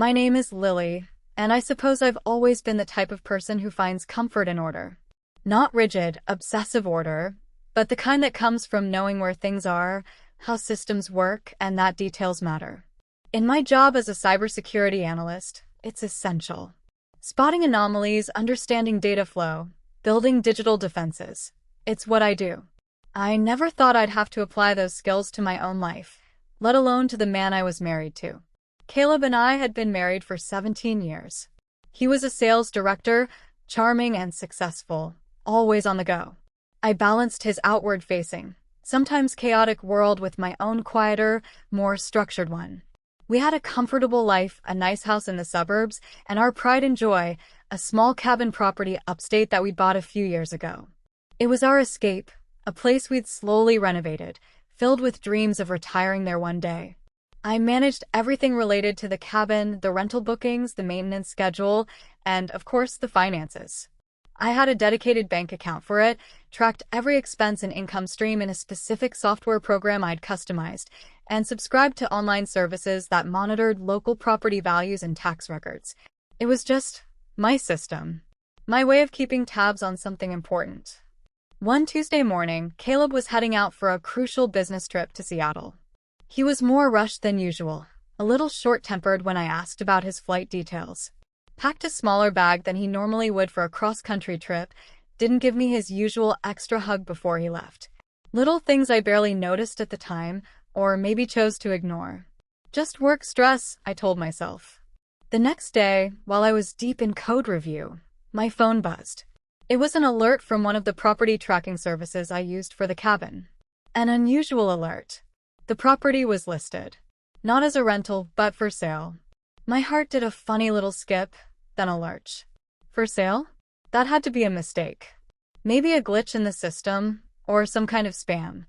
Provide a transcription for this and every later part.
My name is Lily, and I suppose I've always been the type of person who finds comfort in order. Not rigid, obsessive order, but the kind that comes from knowing where things are, how systems work, and that details matter. In my job as a cybersecurity analyst, it's essential. Spotting anomalies, understanding data flow, building digital defenses. It's what I do. I never thought I'd have to apply those skills to my own life, let alone to the man I was married to. Caleb and I had been married for 17 years. He was a sales director, charming and successful, always on the go. I balanced his outward-facing, sometimes chaotic world with my own quieter, more structured one. We had a comfortable life, a nice house in the suburbs, and our pride and joy, a small cabin property upstate that we bought a few years ago. It was our escape, a place we'd slowly renovated, filled with dreams of retiring there one day. I managed everything related to the cabin, the rental bookings, the maintenance schedule, and, of course, the finances. I had a dedicated bank account for it, tracked every expense and income stream in a specific software program I'd customized, and subscribed to online services that monitored local property values and tax records. It was just my system, my way of keeping tabs on something important. One Tuesday morning, Caleb was heading out for a crucial business trip to Seattle. He was more rushed than usual, a little short-tempered when I asked about his flight details. Packed a smaller bag than he normally would for a cross-country trip, didn't give me his usual extra hug before he left. Little things I barely noticed at the time, or maybe chose to ignore. Just work stress, I told myself. The next day, while I was deep in code review, my phone buzzed. It was an alert from one of the property tracking services I used for the cabin. An unusual alert. The property was listed. Not as a rental, but for sale. My heart did a funny little skip, then a lurch. For sale? That had to be a mistake. Maybe a glitch in the system, or some kind of spam.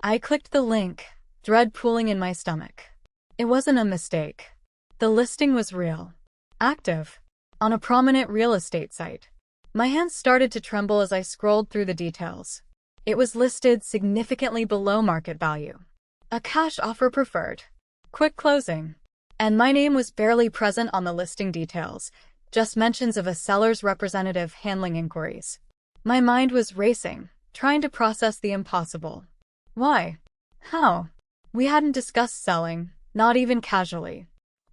I clicked the link, dread pooling in my stomach. It wasn't a mistake. The listing was real. Active. On a prominent real estate site. My hands started to tremble as I scrolled through the details. It was listed significantly below market value. A cash offer preferred. Quick closing. And my name was barely present on the listing details, just mentions of a seller's representative handling inquiries. My mind was racing, trying to process the impossible. Why? How? We hadn't discussed selling, not even casually.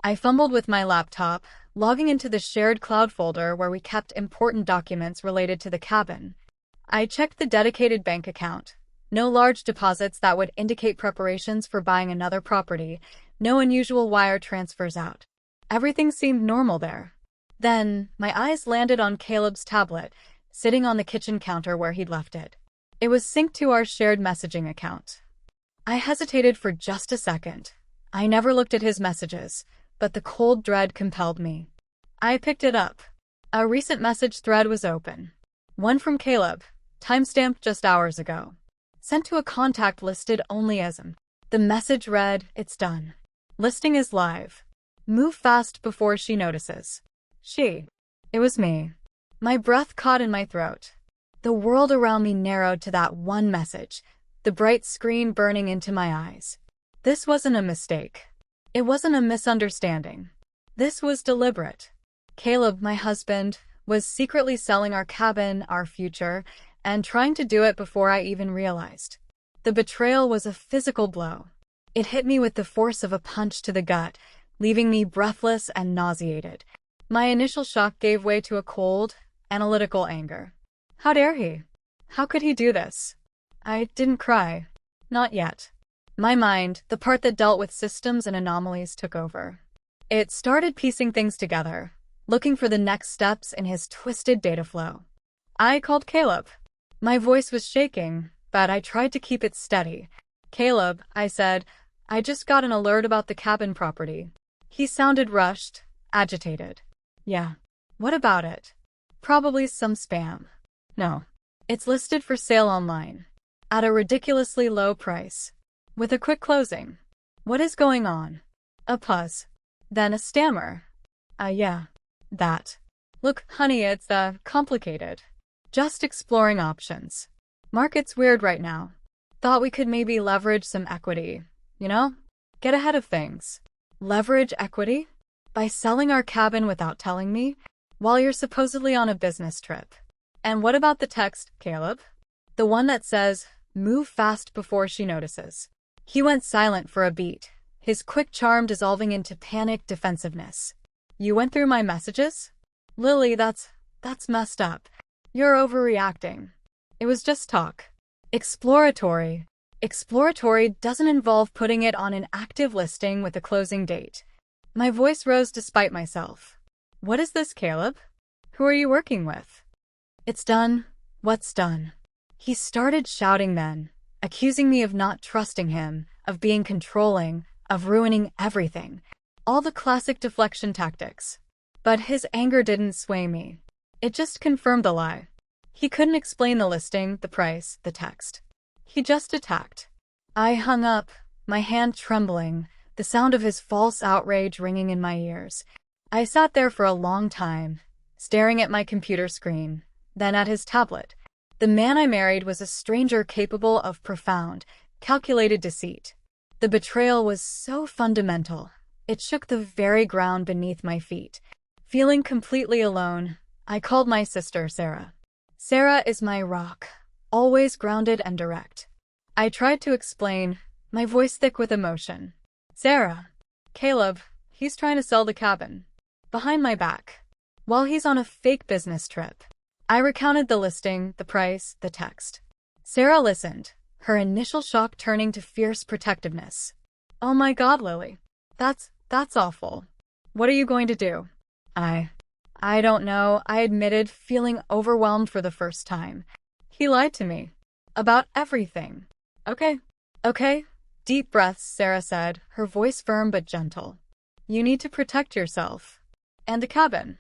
I fumbled with my laptop, logging into the shared cloud folder where we kept important documents related to the cabin. I checked the dedicated bank account. No large deposits that would indicate preparations for buying another property, no unusual wire transfers out. Everything seemed normal there. Then, my eyes landed on Caleb's tablet, sitting on the kitchen counter where he'd left it. It was synced to our shared messaging account. I hesitated for just a second. I never looked at his messages, but the cold dread compelled me. I picked it up. A recent message thread was open. One from Caleb, timestamped just hours ago. Sent to a contact listed only as him. The message read, "It's done. Listing is live. Move fast before she notices." She. It was me. My breath caught in my throat. The world around me narrowed to that one message, the bright screen burning into my eyes. This wasn't a mistake. It wasn't a misunderstanding. This was deliberate. Caleb, my husband, was secretly selling our cabin, our future, and trying to do it before I even realized. The betrayal was a physical blow. It hit me with the force of a punch to the gut, leaving me breathless and nauseated. My initial shock gave way to a cold, analytical anger. How dare he? How could he do this? I didn't cry. Not yet. My mind, the part that dealt with systems and anomalies, took over. It started piecing things together, looking for the next steps in his twisted data flow. I called Caleb. My voice was shaking, but I tried to keep it steady. "Caleb," I said, "I just got an alert about the cabin property." He sounded rushed, agitated. "Yeah. What about it?" "Probably some spam." "No. It's listed for sale online. At a ridiculously low price. With a quick closing." "What is going on?" A pause. Then a stammer. Yeah. That. "Look, honey, it's, complicated. Just exploring options. Market's weird right now. Thought we could maybe leverage some equity, you know? Get ahead of things." "Leverage equity?" By selling our cabin without telling me, while you're supposedly on a business trip. And what about the text, Caleb? The one that says, move fast before she notices. He went silent for a beat, his quick charm dissolving into panicked defensiveness. You went through my messages? Lily, that's messed up. You're overreacting. It was just talk. Exploratory. Exploratory doesn't involve putting it on an active listing with a closing date. My voice rose despite myself. What is this, Caleb? Who are you working with? It's done. What's done? He started shouting then, accusing me of not trusting him, of being controlling, of ruining everything. All the classic deflection tactics. But his anger didn't sway me. It just confirmed the lie. He couldn't explain the listing, the price, the text. He just attacked. I hung up, my hand trembling, the sound of his false outrage ringing in my ears. I sat there for a long time, staring at my computer screen, then at his tablet. The man I married was a stranger capable of profound, calculated deceit. The betrayal was so fundamental, it shook the very ground beneath my feet. Feeling completely alone, I called my sister, Sarah. Sarah is my rock, always grounded and direct. I tried to explain, my voice thick with emotion. Sarah, Caleb, he's trying to sell the cabin. Behind my back. While he's on a fake business trip. I recounted the listing, the price, the text. Sarah listened, her initial shock turning to fierce protectiveness. Oh my God, Lily. That's awful. What are you going to do? I don't know, I admitted, feeling overwhelmed for the first time. He lied to me. About everything. Okay. Deep breaths, Sarah said, her voice firm but gentle. You need to protect yourself. And the cabin.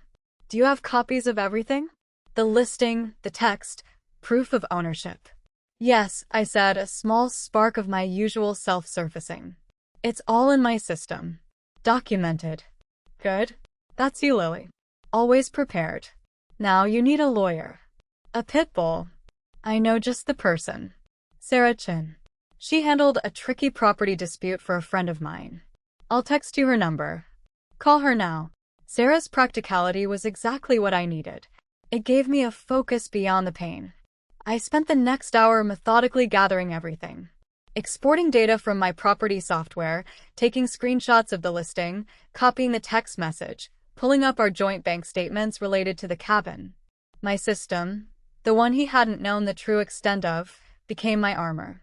Do you have copies of everything? The listing, the text, proof of ownership. Yes, I said, a small spark of my usual self surfacing. It's all in my system. Documented. Good. That's you, Lily. Always prepared. Now you need a lawyer. A pit bull. I know just the person. Sarah Chin. She handled a tricky property dispute for a friend of mine. I'll text you her number. Call her now. Sarah's practicality was exactly what I needed. It gave me a focus beyond the pain. I spent the next hour methodically gathering everything. Exporting data from my property software, taking screenshots of the listing, copying the text message, pulling up our joint bank statements related to the cabin. My system, the one he hadn't known the true extent of, became my armor.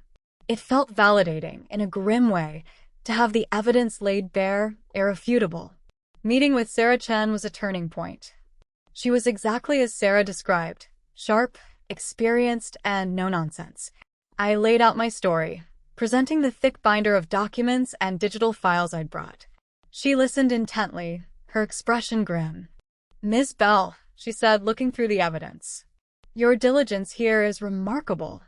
It felt validating, in a grim way, to have the evidence laid bare, irrefutable. Meeting with Sarah Chen was a turning point. She was exactly as Sarah described, sharp, experienced, and no-nonsense. I laid out my story, presenting the thick binder of documents and digital files I'd brought. She listened intently, her expression grim. Ms. Bell, she said, looking through the evidence. Your diligence here is remarkable.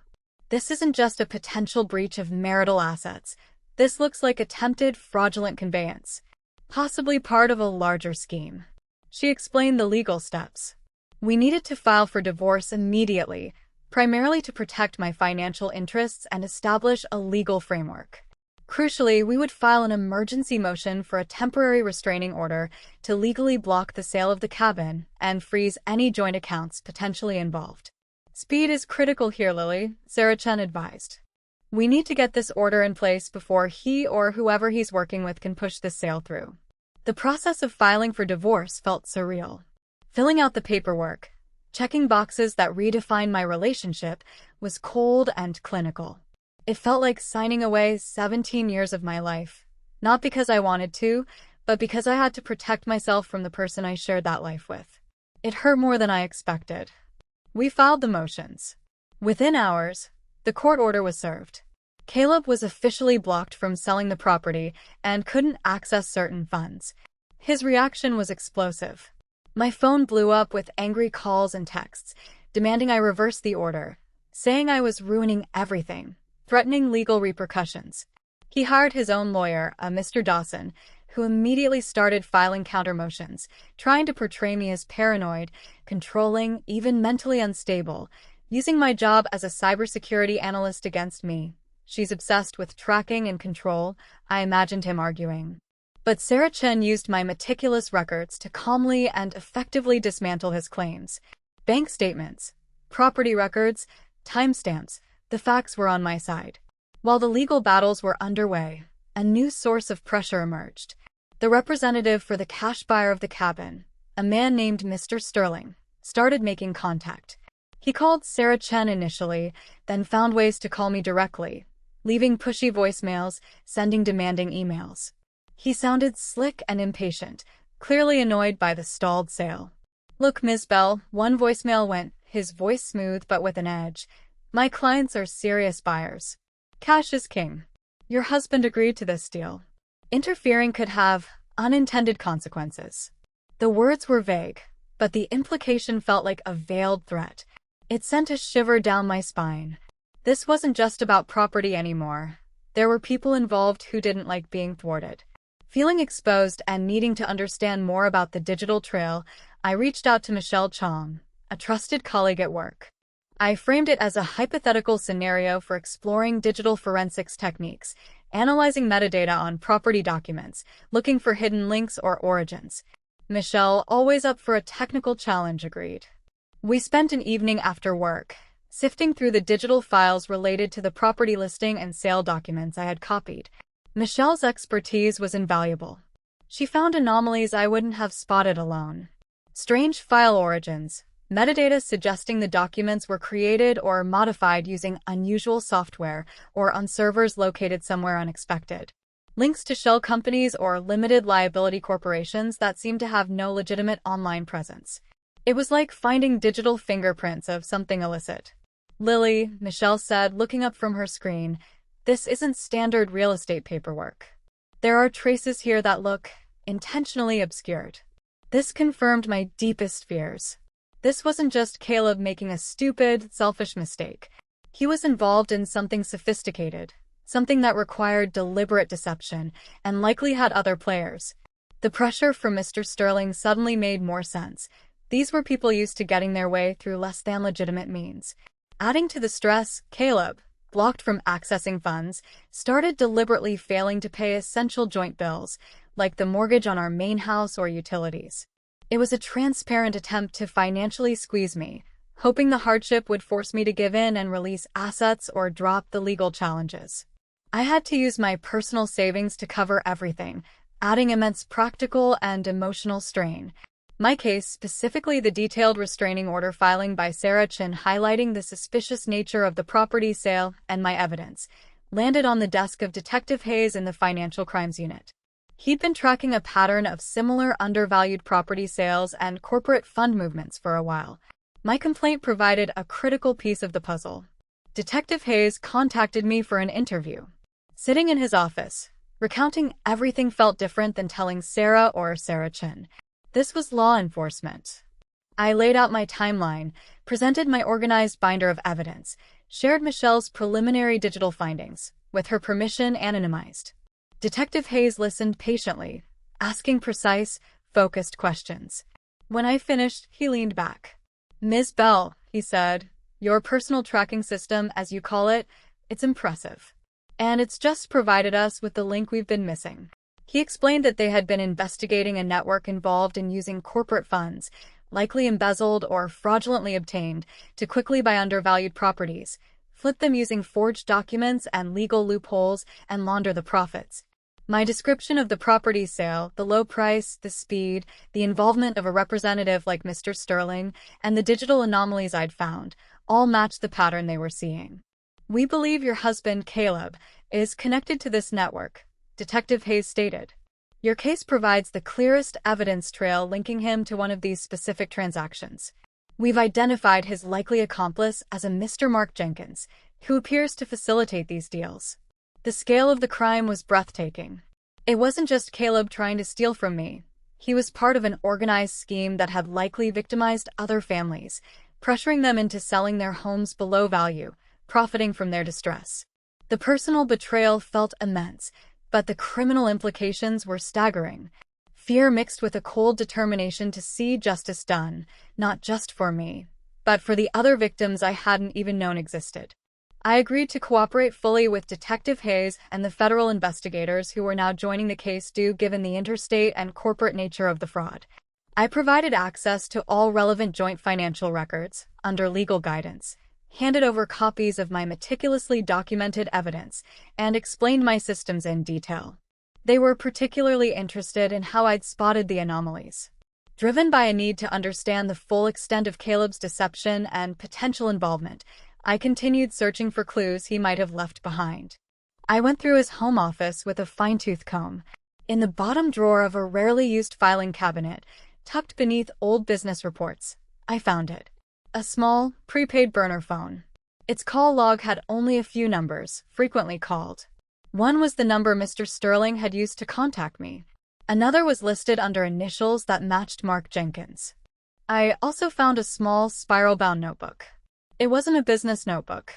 This isn't just a potential breach of marital assets. This looks like attempted fraudulent conveyance, possibly part of a larger scheme. She explained the legal steps. We needed to file for divorce immediately, primarily to protect my financial interests and establish a legal framework. Crucially, we would file an emergency motion for a temporary restraining order to legally block the sale of the cabin and freeze any joint accounts potentially involved. Speed is critical here, Lily, Sarah Chen advised. We need to get this order in place before he or whoever he's working with can push this sale through. The process of filing for divorce felt surreal. Filling out the paperwork, checking boxes that redefined my relationship, was cold and clinical. It felt like signing away 17 years of my life, not because I wanted to, but because I had to protect myself from the person I shared that life with. It hurt more than I expected. We filed the motions. Within hours, the court order was served. Caleb was officially blocked from selling the property and couldn't access certain funds. His reaction was explosive. My phone blew up with angry calls and texts, demanding I reverse the order, saying I was ruining everything, threatening legal repercussions. He hired his own lawyer, a Mr. Dawson, who immediately started filing countermotions, trying to portray me as paranoid, controlling, even mentally unstable, using my job as a cybersecurity analyst against me. She's obsessed with tracking and control, I imagined him arguing. But Sarah Chen used my meticulous records to calmly and effectively dismantle his claims. Bank statements, property records, timestamps, the facts were on my side. While the legal battles were underway, a new source of pressure emerged. The representative for the cash buyer of the cabin, a man named Mr. Sterling, started making contact. He called Sarah Chen initially, then found ways to call me directly, leaving pushy voicemails, sending demanding emails. He sounded slick and impatient, clearly annoyed by the stalled sale. "Look, Ms. Bell," one voicemail went, his voice smooth but with an edge. "My clients are serious buyers. Cash is king. Your husband agreed to this deal. Interfering could have unintended consequences." The words were vague, but the implication felt like a veiled threat. It sent a shiver down my spine. This wasn't just about property anymore. There were people involved who didn't like being thwarted. Feeling exposed and needing to understand more about the digital trail, I reached out to Michelle Chong, a trusted colleague at work. I framed it as a hypothetical scenario for exploring digital forensics techniques, analyzing metadata on property documents, looking for hidden links or origins. Michelle, always up for a technical challenge, agreed. We spent an evening after work, sifting through the digital files related to the property listing and sale documents I had copied. Michelle's expertise was invaluable. She found anomalies I wouldn't have spotted alone. Strange file origins, metadata suggesting the documents were created or modified using unusual software or on servers located somewhere unexpected. Links to shell companies or limited liability corporations that seemed to have no legitimate online presence. It was like finding digital fingerprints of something illicit. "Lily," Michelle said, looking up from her screen, "this isn't standard real estate paperwork. There are traces here that look intentionally obscured." This confirmed my deepest fears. This wasn't just Caleb making a stupid, selfish mistake. He was involved in something sophisticated, something that required deliberate deception, and likely had other players. The pressure from Mr. Sterling suddenly made more sense. These were people used to getting their way through less than legitimate means. Adding to the stress, Caleb, blocked from accessing funds, started deliberately failing to pay essential joint bills, like the mortgage on our main house or utilities. It was a transparent attempt to financially squeeze me, hoping the hardship would force me to give in and release assets or drop the legal challenges. I had to use my personal savings to cover everything, adding immense practical and emotional strain. My case, specifically the detailed restraining order filing by Sarah Chen highlighting the suspicious nature of the property sale and my evidence, landed on the desk of Detective Hayes in the Financial Crimes Unit. He'd been tracking a pattern of similar undervalued property sales and corporate fund movements for a while. My complaint provided a critical piece of the puzzle. Detective Hayes contacted me for an interview. Sitting in his office, recounting everything felt different than telling Sarah or Sarah Chen. This was law enforcement. I laid out my timeline, presented my organized binder of evidence, shared Michelle's preliminary digital findings, with her permission anonymized. Detective Hayes listened patiently, asking precise, focused questions. When I finished, he leaned back. "Ms. Bell," he said, "your personal tracking system, as you call it, it's impressive. And it's just provided us with the link we've been missing." He explained that they had been investigating a network involved in using corporate funds, likely embezzled or fraudulently obtained, to quickly buy undervalued properties, flip them using forged documents and legal loopholes, and launder the profits. My description of the property sale, the low price, the speed, the involvement of a representative like Mr. Sterling, and the digital anomalies I'd found, all matched the pattern they were seeing. "We believe your husband, Caleb, is connected to this network," Detective Hayes stated. "Your case provides the clearest evidence trail linking him to one of these specific transactions. We've identified his likely accomplice as a Mr. Mark Jenkins, who appears to facilitate these deals." The scale of the crime was breathtaking. It wasn't just Caleb trying to steal from me. He was part of an organized scheme that had likely victimized other families, pressuring them into selling their homes below value, profiting from their distress. The personal betrayal felt immense, but the criminal implications were staggering. Fear mixed with a cold determination to see justice done, not just for me, but for the other victims I hadn't even known existed. I agreed to cooperate fully with Detective Hayes and the federal investigators who were now joining the case given the interstate and corporate nature of the fraud. I provided access to all relevant joint financial records, under legal guidance, handed over copies of my meticulously documented evidence, and explained my systems in detail. They were particularly interested in how I'd spotted the anomalies. Driven by a need to understand the full extent of Caleb's deception and potential involvement, I continued searching for clues he might have left behind. I went through his home office with a fine-tooth comb. In the bottom drawer of a rarely used filing cabinet, tucked beneath old business reports, I found it. A small, prepaid burner phone. Its call log had only a few numbers, frequently called. One was the number Mr. Sterling had used to contact me. Another was listed under initials that matched Mark Jenkins. I also found a small, spiral-bound notebook. It wasn't a business notebook.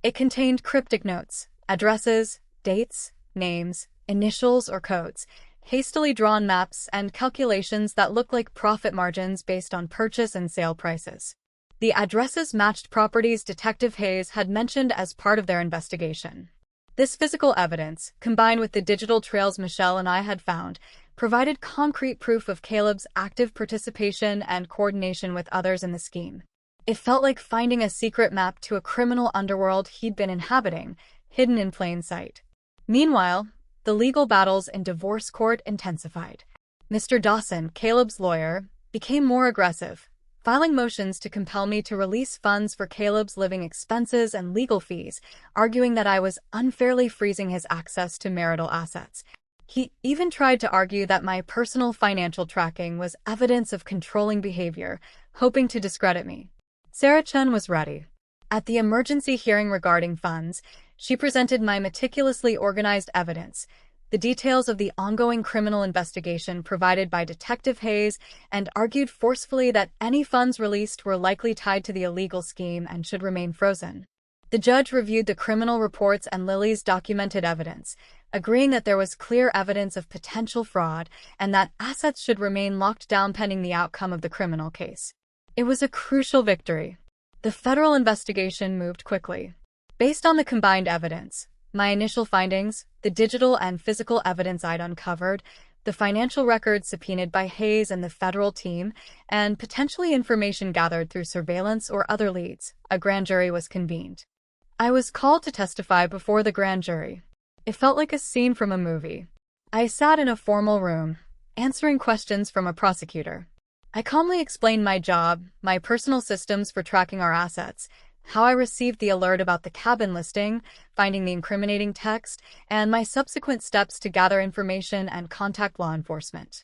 It contained cryptic notes, addresses, dates, names, initials or codes, hastily drawn maps, and calculations that looked like profit margins based on purchase and sale prices. The addresses matched properties Detective Hayes had mentioned as part of their investigation. This physical evidence, combined with the digital trails Michelle and I had found, provided concrete proof of Caleb's active participation and coordination with others in the scheme. It felt like finding a secret map to a criminal underworld he'd been inhabiting, hidden in plain sight. Meanwhile, the legal battles in divorce court intensified. Mr. Dawson, Caleb's lawyer, became more aggressive, filing motions to compel me to release funds for Caleb's living expenses and legal fees, arguing that I was unfairly freezing his access to marital assets. He even tried to argue that my personal financial tracking was evidence of controlling behavior, hoping to discredit me. Sarah Chen was ready. At the emergency hearing regarding funds, she presented my meticulously organized evidence, the details of the ongoing criminal investigation provided by Detective Hayes, and argued forcefully that any funds released were likely tied to the illegal scheme and should remain frozen. The judge reviewed the criminal reports and Lily's documented evidence, agreeing that there was clear evidence of potential fraud and that assets should remain locked down pending the outcome of the criminal case. It was a crucial victory. The federal investigation moved quickly. Based on the combined evidence, my initial findings, the digital and physical evidence I'd uncovered, the financial records subpoenaed by Hayes and the federal team, and potentially information gathered through surveillance or other leads, a grand jury was convened. I was called to testify before the grand jury. It felt like a scene from a movie. I sat in a formal room, answering questions from a prosecutor. I calmly explained my job, my personal systems for tracking our assets, how I received the alert about the cabin listing, finding the incriminating text, and my subsequent steps to gather information and contact law enforcement.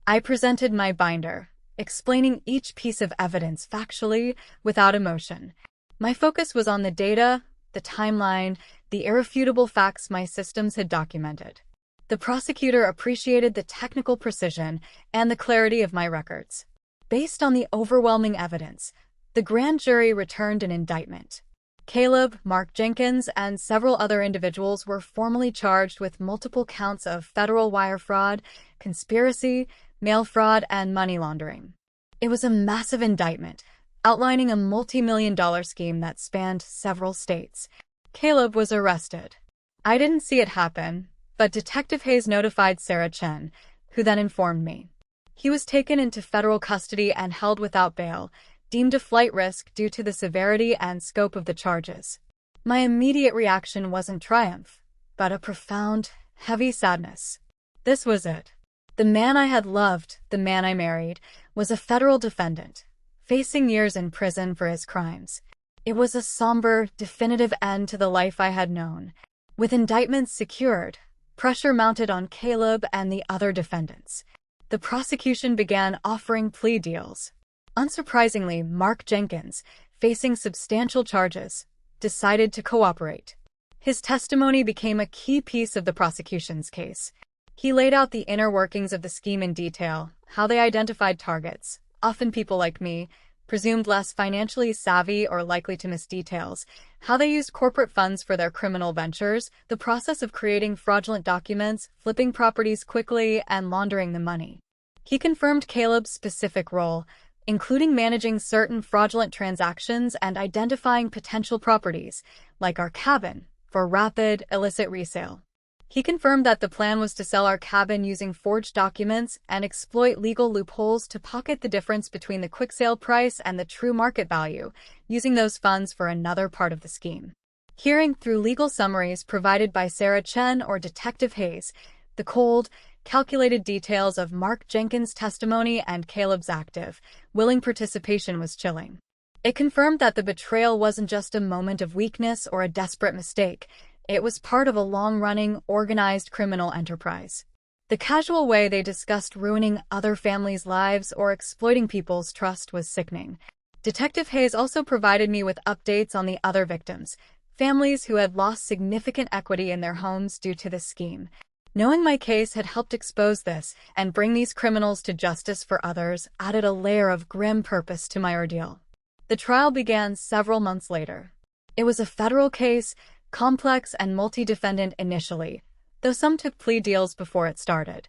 I presented my binder, explaining each piece of evidence factually, without emotion. My focus was on the data, the timeline, the irrefutable facts my systems had documented. The prosecutor appreciated the technical precision and the clarity of my records. Based on the overwhelming evidence, the grand jury returned an indictment. Caleb, Mark Jenkins, and several other individuals were formally charged with multiple counts of federal wire fraud, conspiracy, mail fraud, and money laundering. It was a massive indictment, outlining a multi-million-dollar scheme that spanned several states. Caleb was arrested. I didn't see it happen, but Detective Hayes notified Sarah Chen, who then informed me. He was taken into federal custody and held without bail, deemed a flight risk due to the severity and scope of the charges. My immediate reaction wasn't triumph, but a profound, heavy sadness. This was it. The man I had loved, the man I married, was a federal defendant, facing years in prison for his crimes. It was a somber, definitive end to the life I had known. With indictments secured, pressure mounted on Caleb and the other defendants. The prosecution began offering plea deals. Unsurprisingly, Mark Jenkins, facing substantial charges, decided to cooperate. His testimony became a key piece of the prosecution's case. He laid out the inner workings of the scheme in detail, how they identified targets, often people like me, presumed less financially savvy or likely to miss details, how they used corporate funds for their criminal ventures, the process of creating fraudulent documents, flipping properties quickly, and laundering the money. He confirmed Caleb's specific role, including managing certain fraudulent transactions and identifying potential properties, like our cabin, for rapid, illicit resale. He confirmed that the plan was to sell our cabin using forged documents and exploit legal loopholes to pocket the difference between the quick sale price and the true market value, using those funds for another part of the scheme. Hearing through legal summaries provided by Sarah Chen or Detective Hayes, the cold, calculated details of Mark Jenkins' testimony and Caleb's active, willing participation was chilling. It confirmed that the betrayal wasn't just a moment of weakness or a desperate mistake. It was part of a long-running, organized criminal enterprise. The casual way they discussed ruining other families' lives or exploiting people's trust was sickening. Detective Hayes also provided me with updates on the other victims, families who had lost significant equity in their homes due to the scheme. Knowing my case had helped expose this and bring these criminals to justice for others added a layer of grim purpose to my ordeal. The trial began several months later. It was a federal case, complex and multi-defendant initially, though some took plea deals before it started.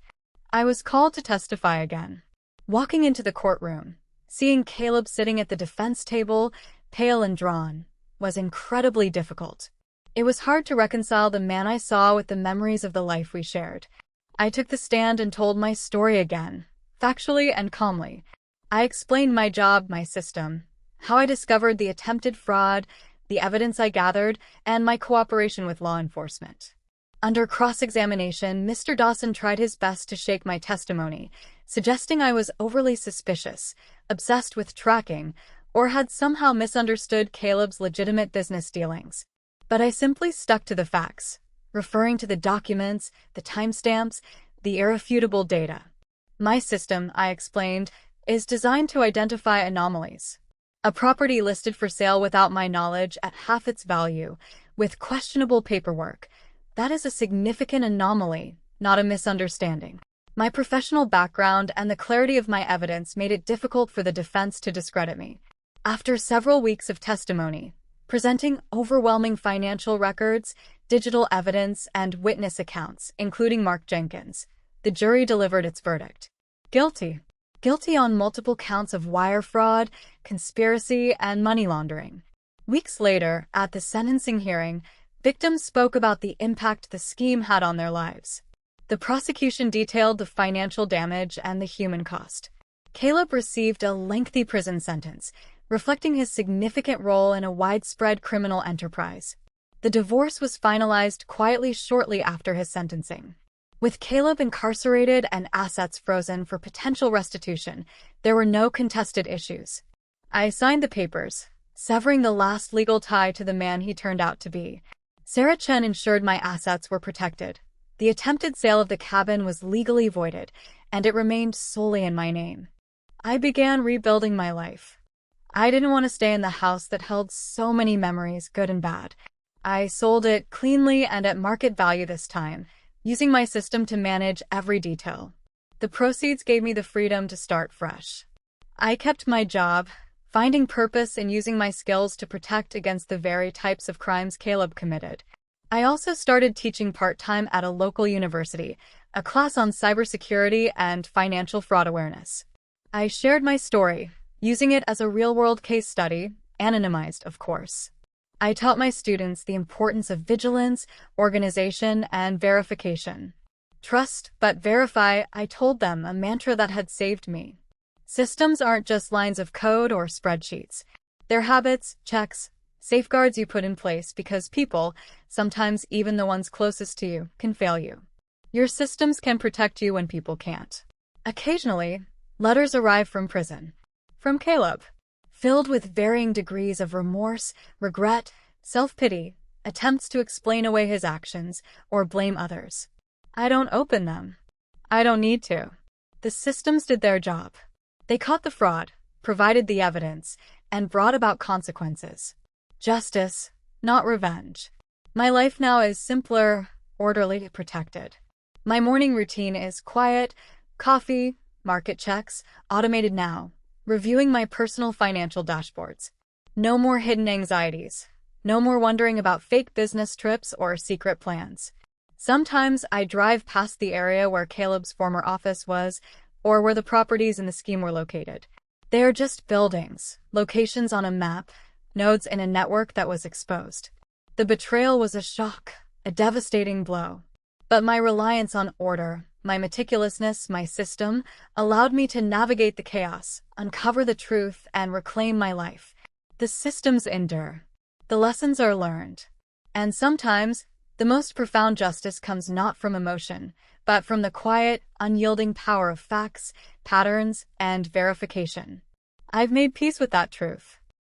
I was called to testify again. Walking into the courtroom, seeing Caleb sitting at the defense table, pale and drawn, was incredibly difficult. It was hard to reconcile the man I saw with the memories of the life we shared. I took the stand and told my story again, factually and calmly. I explained my job, my system, how I discovered the attempted fraud, the evidence I gathered, and my cooperation with law enforcement. Under cross-examination, Mr. Dawson tried his best to shake my testimony, suggesting I was overly suspicious, obsessed with tracking, or had somehow misunderstood Caleb's legitimate business dealings. But I simply stuck to the facts, referring to the documents, the timestamps, the irrefutable data. My system, I explained, is designed to identify anomalies. A property listed for sale without my knowledge at half its value, with questionable paperwork. That is a significant anomaly, not a misunderstanding. My professional background and the clarity of my evidence made it difficult for the defense to discredit me. After several weeks of testimony, presenting overwhelming financial records, digital evidence, and witness accounts, including Mark Jenkins, the jury delivered its verdict. Guilty. Guilty on multiple counts of wire fraud, conspiracy, and money laundering. Weeks later, at the sentencing hearing, victims spoke about the impact the scheme had on their lives. The prosecution detailed the financial damage and the human cost. Caleb received a lengthy prison sentence, reflecting his significant role in a widespread criminal enterprise. The divorce was finalized quietly shortly after his sentencing. With Caleb incarcerated and assets frozen for potential restitution, there were no contested issues. I signed the papers, severing the last legal tie to the man he turned out to be. Sarah Chen ensured my assets were protected. The attempted sale of the cabin was legally voided, and it remained solely in my name. I began rebuilding my life. I didn't want to stay in the house that held so many memories, good and bad. I sold it cleanly and at market value this time, using my system to manage every detail. The proceeds gave me the freedom to start fresh. I kept my job, finding purpose in using my skills to protect against the very types of crimes Caleb committed. I also started teaching part-time at a local university, a class on cybersecurity and financial fraud awareness. I shared my story, using it as a real-world case study, anonymized, of course. I taught my students the importance of vigilance, organization, and verification. Trust, but verify, I told them, a mantra that had saved me. Systems aren't just lines of code or spreadsheets. They're habits, checks, safeguards you put in place because people, sometimes even the ones closest to you, can fail you. Your systems can protect you when people can't. Occasionally, letters arrive from prison. From Caleb. Filled with varying degrees of remorse, regret, self-pity, attempts to explain away his actions or blame others. I don't open them. I don't need to. The systems did their job. They caught the fraud, provided the evidence, and brought about consequences. Justice, not revenge. My life now is simpler, orderly, protected. My morning routine is quiet, coffee, market checks, automated now, reviewing my personal financial dashboards. No more hidden anxieties. No more wondering about fake business trips or secret plans. Sometimes I drive past the area where Caleb's former office was, or where the properties in the scheme were located. They are just buildings, locations on a map, nodes in a network that was exposed. The betrayal was a shock, a devastating blow. But my reliance on order, my meticulousness, my system, allowed me to navigate the chaos, uncover the truth, and reclaim my life. The systems endure. The lessons are learned. And sometimes, the most profound justice comes not from emotion, but from the quiet, unyielding power of facts, patterns, and verification. I've made peace with that truth.